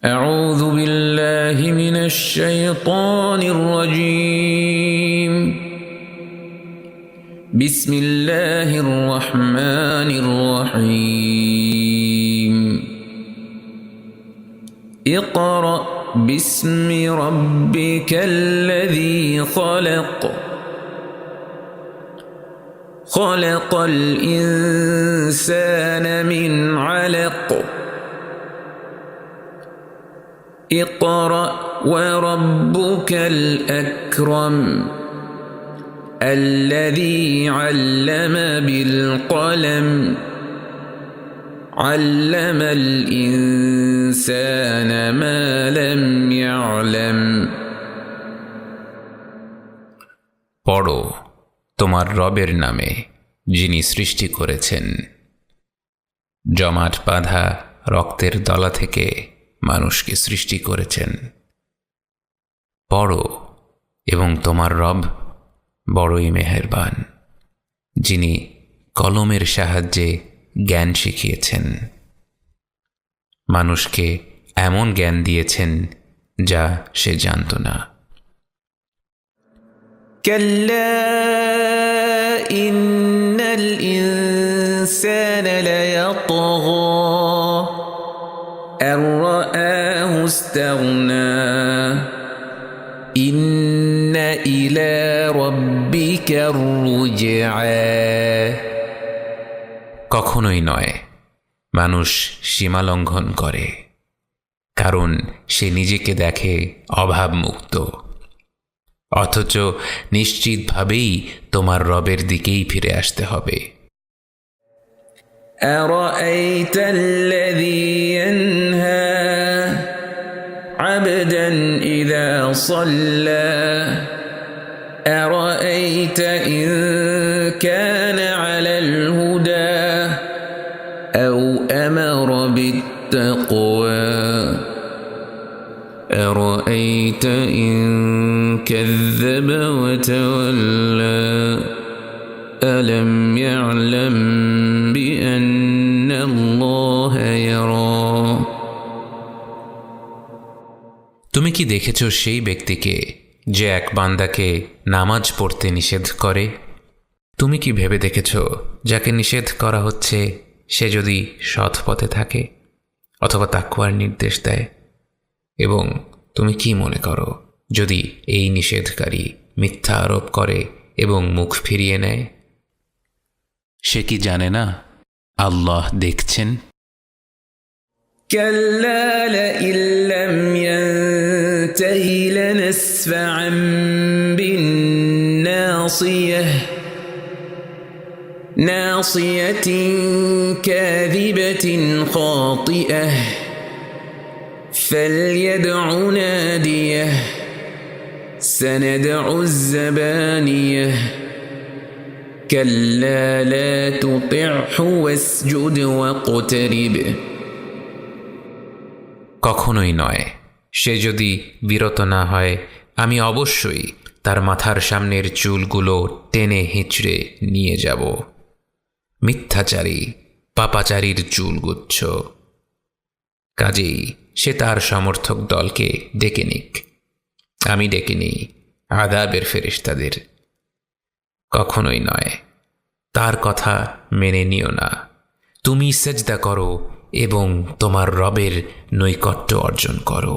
أعوذ بالله من الشيطان الرجيم بسم الله الرحمن الرحيم اقرأ باسم ربك الذي خلق خلق الإنسان من علق اقرأ وربك الأكرم الذي علم بالقلم علم الإنسان ما لم يعلم পড়ো তোমার রবের নামে যিনি সৃষ্টি করেছেন জমাট বাঁধা রক্তের দলা থেকে মানুষকে সৃষ্টি করেছেন। পড়ো এবং তোমার রব বড়ই মেহেরবান, যিনি কলমের সাহায্যে জ্ঞান শিখিয়েছেন। মানুষকে এমন জ্ঞান দিয়েছেন যা সে জানত না। كلا إن الإنسان ليطغى أن رآه استغنى إن إلى ربك الرجعى কখনোই নয়, মানুষ সীমালঙ্ঘন করে, কারণ সে নিজেকে দেখে অভাবমুক্ত। অথচ নিশ্চিতভাবেই তোমার রবের দিকেই ফিরে আসতে হবে। أرأيت الذي ينهى عبدا إذا صلى أرأيت إن كان على الهدى أو أمر بالتقوى أرأيت إن كذب وتولى ألم يعلم بأن الله يرى তুমি কি দেখেছ সেই ব্যক্তিকে যে এক বান্দাকে নামাজ পড়তে নিষেধ করে? তুমি কি ভেবে দেখেছ যাকে নিষেধ করা হচ্ছে সে যদি সৎ পথে থাকে অথবা তাকওয়ার নির্দেশ দেয়? এবং তুমি কি মনে করো যদি এই নিষেধকারী মিথ্যা আরোপ করে এবং মুখ ফিরিয়ে নেয়? সে কি জানে না আল্লাহ দেখছেন? كلا لئن لم ينته لنسفعا بالناصية ناصية كاذبة خاطئة فليدع ناديه سندع الزبانية كلا لا تطعه واسجد واقترب কখনোই নয়, সে যদি বিরত না হয় আমি অবশ্যই তার মাথার সামনের চুলগুলো টেনে হিঁচড়ে নিয়ে যাব। মিথ্যাচারী পাপাচারীর চুলগুচ্ছ। কাজেই সে তার সমর্থক দলকে ডেকে নিক, আমি ডেকে নিই আযাবের ফেরেশতাদের। কখনোই নয়, তার কথা মেনে নিও না। তুমি সেজদা করো এবং তোমার রবের নৈকট্য অর্জন করো।